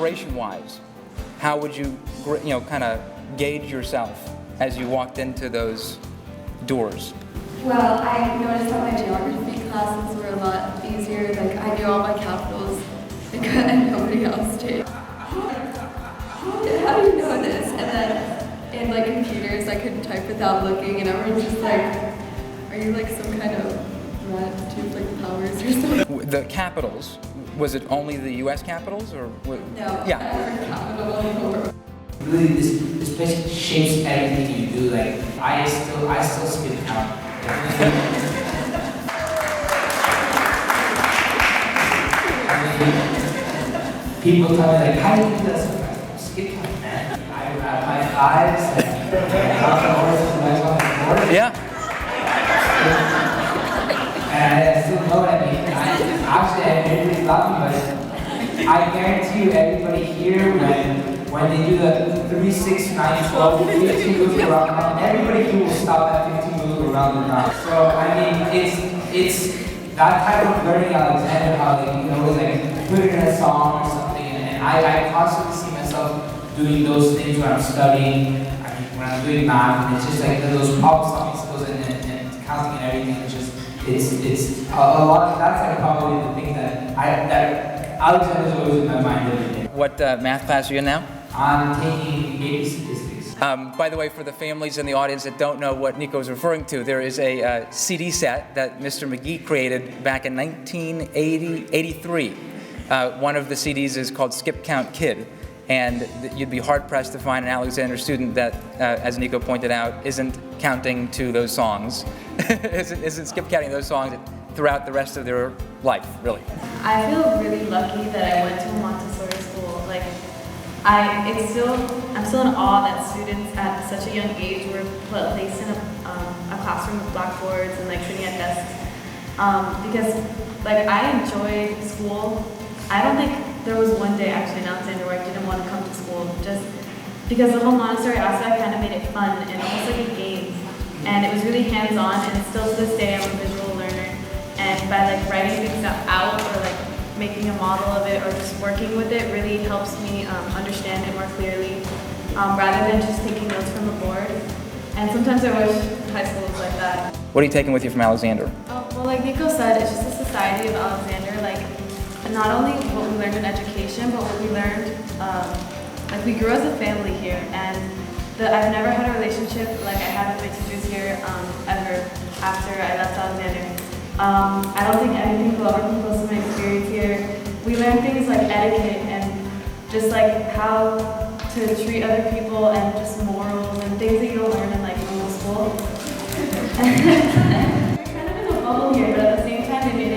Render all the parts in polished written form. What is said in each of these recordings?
preparation-wise, how would you, kind of gauge yourself as you walked into those doors? Well, I noticed that my geography classes were a lot easier. Like, I knew all my capitals, and nobody else did. How do you know this? And then in like computers, I could type without looking, and everyone's just like, "Are you like some kind of rat to like powers or something?" The capitals, was it only the U.S. capitals, or No, yeah? every capital in the world. Really, this place shapes everything you do. Like I still skip count. I mean, people tell me like, how do you do that so fast? Skip count, man. I wrap my eyes, count the horses and legs on the board. Yeah. And I still know what I mean. Actually, everybody's laughing, but I guarantee you, everybody here, when they do the 3, 6, 9, 12, 15 moves around, everybody here will stop at 15 moves around the ground. So I mean, it's that type of learning Alexander, how they can always like put it in a song or something, and I constantly see myself doing those things when I'm studying. I mean, when I'm doing math, and it's just like those problem-solving skills and counting and everything. It's a lot. That's like probably the thing that Alexander's always in my mind every day. What math class are you in now? I'm taking AP statistics. By the way, for the families in the audience that don't know what Nico is referring to, there is a CD set that Mr. McGee created back in 1983. One of the CDs is called Skip Count Kid, and you'd be hard-pressed to find an Alexander student that, as Nico pointed out, isn't counting to those songs, isn't skip counting those songs throughout the rest of their life, really. I feel really lucky that I went to a Montessori school. Like, I'm still in awe that students at such a young age were placed in a classroom with blackboards and like sitting at desks. Because like I enjoyed school. I don't think there was one day actually in Alexander where I didn't want to come to school, just because the whole Montessori aspect kind of made it fun and almost like a game. And it was really hands-on, and still to this day I'm a visual learner. And by like writing things out or like making a model of it or just working with it really helps me understand it more clearly, rather than just taking notes from the board. And sometimes I wish high school was like that. What are you taking with you from Alexander? Oh, well, like Nico said, it's just the society of Alexander. Like, not only what we learned in education, but what we learned, like we grew as a family here, and I've never had a relationship like I had with my teachers here ever after I left Alexander. I don't think anything will ever come close to my experience here. We learn things like etiquette and just like how to treat other people and just morals and things that you don't learn in like normal school. We're kind of in a bubble here, but at the same time they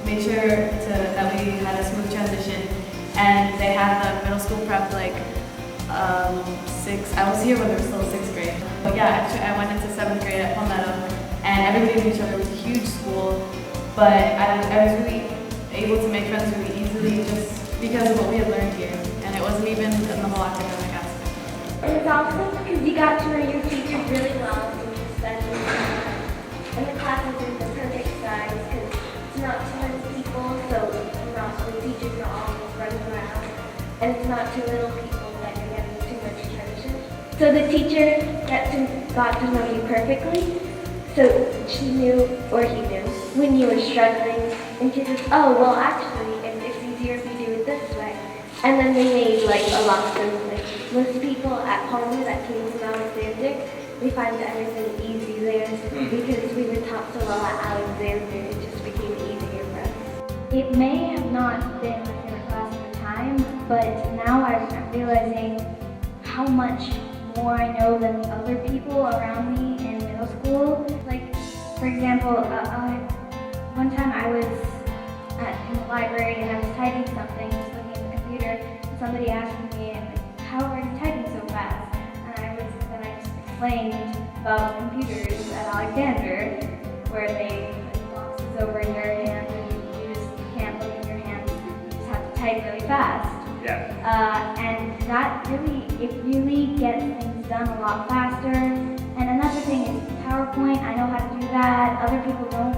made sure that we had a smooth transition. And they had the middle school prep like I was here when they were still 6th grade. But yeah, actually I went into 7th grade at Palmetto, and everybody knew each other. It was a huge school, but I was really able to make friends really easily just because of what we had learned here, and it wasn't even in the whole academic aspect. It was awesome because you got to know your teachers really well, and you spent some time. And the classes are the perfect size because it's not too many people, so the teachers are always running around, and it's not too little people that you're getting too much attention. So the teacher got to know you perfectly, so she knew, or he knew, when you were struggling, and she says, oh, well actually, it's easier if you do it this way. And then they made like a lot simpler. Most people at home that came from Alexander, we find everything easy there because we were taught so well at Alexander, it just became easier for us. It may have not been my favorite class at the time, but now I'm realizing how much more I know than the other people around me in middle school. Like, for example, one time I was in the library and I was typing something, just looking at the computer, and somebody asked me, how are you typing so fast? And I just explained about computers at Alexander, where they put boxes over your hand and you just can't look at your hands, you just have to type really fast. Yeah. And that it really gets things done a lot faster. And another thing is PowerPoint, I know how to do that. Other people don't